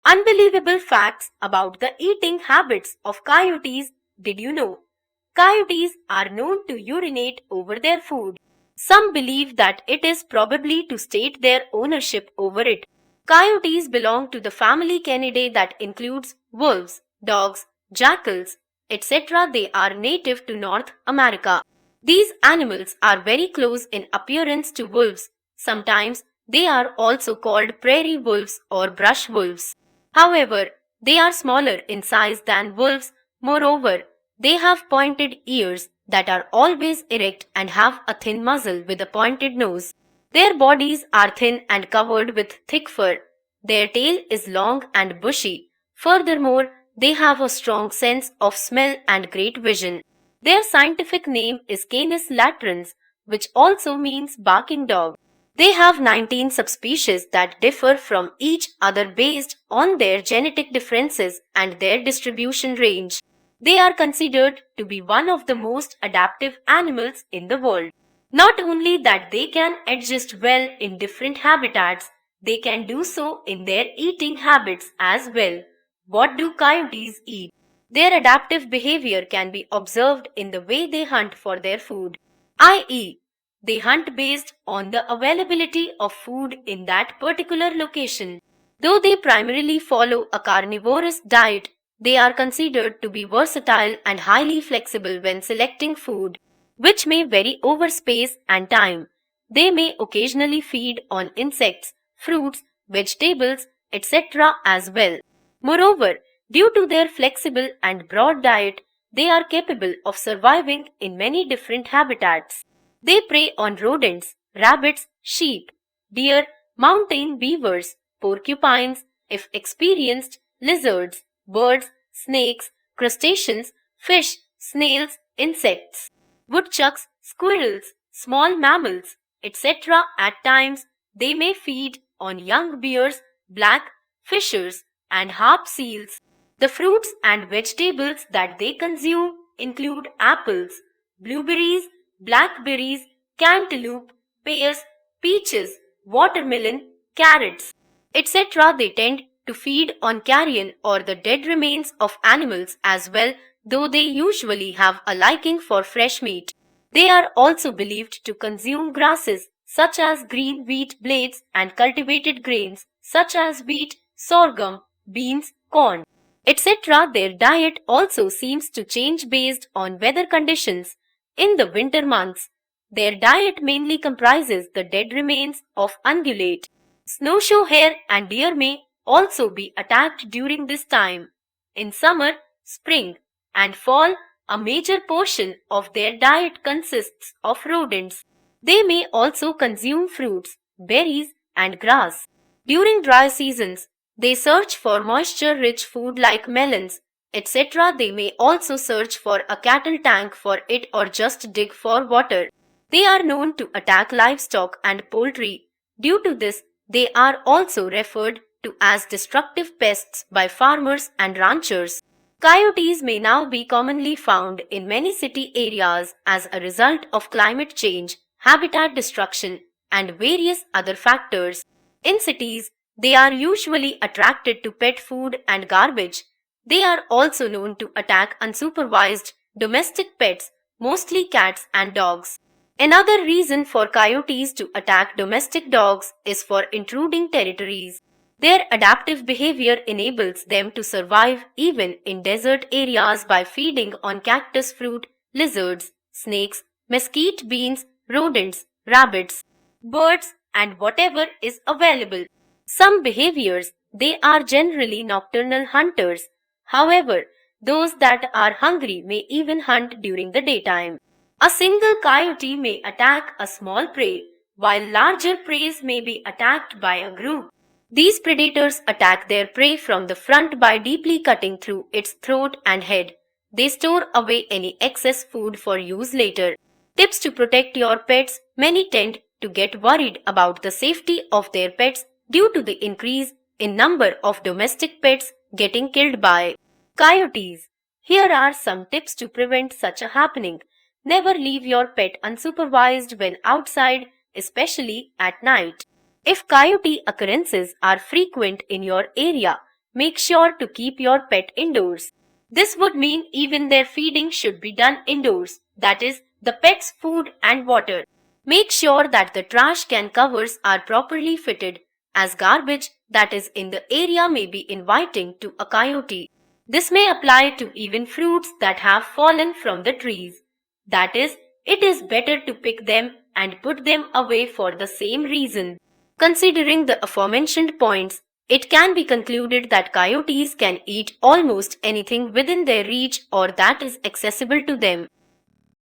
Unbelievable facts about the eating habits of coyotes. Did you know? Coyotes are known to urinate over their food. Some believe that it is probably to state their ownership over it. Coyotes belong to the family Canidae that includes wolves, dogs, jackals, etc. They are native to North America. These animals are very close in appearance to wolves. Sometimes they are also called prairie wolves or brush wolves. However, they are smaller in size than wolves. Moreover, they have pointed ears that are always erect and have a thin muzzle with a pointed nose. Their bodies are thin and covered with thick fur. Their tail is long and bushy. Furthermore, they have a strong sense of smell and great vision. Their scientific name is Canis latrans, which also means barking dog. They have 19 subspecies that differ from each other based on their genetic differences and their distribution range. They are considered to be one of the most adaptive animals in the world. Not only that they can adjust well in different habitats, they can do so in their eating habits as well. What do coyotes eat? Their adaptive behavior can be observed in the way they hunt for their food, i.e., they hunt based on the availability of food in that particular location. Though they primarily follow a carnivorous diet, they are considered to be versatile and highly flexible when selecting food, which may vary over space and time. They may occasionally feed on insects, fruits, vegetables, etc. as well. Moreover, due to their flexible and broad diet, they are capable of surviving in many different habitats. They prey on rodents, rabbits, sheep, deer, mountain beavers, porcupines, if experienced, lizards, birds, snakes, crustaceans, fish, snails, insects, woodchucks, squirrels, small mammals, etc. At times, they may feed on young bears, black fishers, and harp seals. The fruits and vegetables that they consume include apples, blueberries, blackberries, cantaloupe, pears, peaches, watermelon, carrots, etc. They tend to feed on carrion or the dead remains of animals as well, though they usually have a liking for fresh meat. They are also believed to consume grasses such as green wheat blades and cultivated grains such as wheat, sorghum, beans, corn, etc. Their diet also seems to change based on weather conditions. In the winter months, their diet mainly comprises the dead remains of ungulate. Snowshoe hare and deer may also be attacked during this time. In summer, spring, and fall, a major portion of their diet consists of rodents. They may also consume fruits, berries, and grass. During dry seasons, they search for moisture-rich food like melons, etc. They may also search for a cattle tank for it or just dig for water. They are known to attack livestock and poultry. Due to this, they are also referred to as destructive pests by farmers and ranchers. Coyotes may now be commonly found in many city areas as a result of climate change, habitat destruction, and various other factors. In cities, they are usually attracted to pet food and garbage. They are also known to attack unsupervised domestic pets, mostly cats and dogs. Another reason for coyotes to attack domestic dogs is for intruding territories. Their adaptive behavior enables them to survive even in desert areas by feeding on cactus fruit, lizards, snakes, mesquite beans, rodents, rabbits, birds, and whatever is available. Some behaviors, they are generally nocturnal hunters. However, those that are hungry may even hunt during the daytime. A single coyote may attack a small prey, while larger prey may be attacked by a group. These predators attack their prey from the front by deeply cutting through its throat and head. They store away any excess food for use later. Tips to protect your pets. Many tend to get worried about the safety of their pets due to the increase in number of domestic pets getting killed by coyotes. Here are some tips to prevent such a happening. Never leave your pet unsupervised when outside, especially at night. If coyote occurrences are frequent in your area, make sure to keep your pet indoors. This would mean even their feeding should be done indoors, that is, the pet's food and water. Make sure that the trash can covers are properly fitted, as garbage that is in the area may be inviting to a coyote. This may apply to even fruits that have fallen from the trees. That is, it is better to pick them and put them away for the same reason. Considering the aforementioned points, it can be concluded that coyotes can eat almost anything within their reach or that is accessible to them.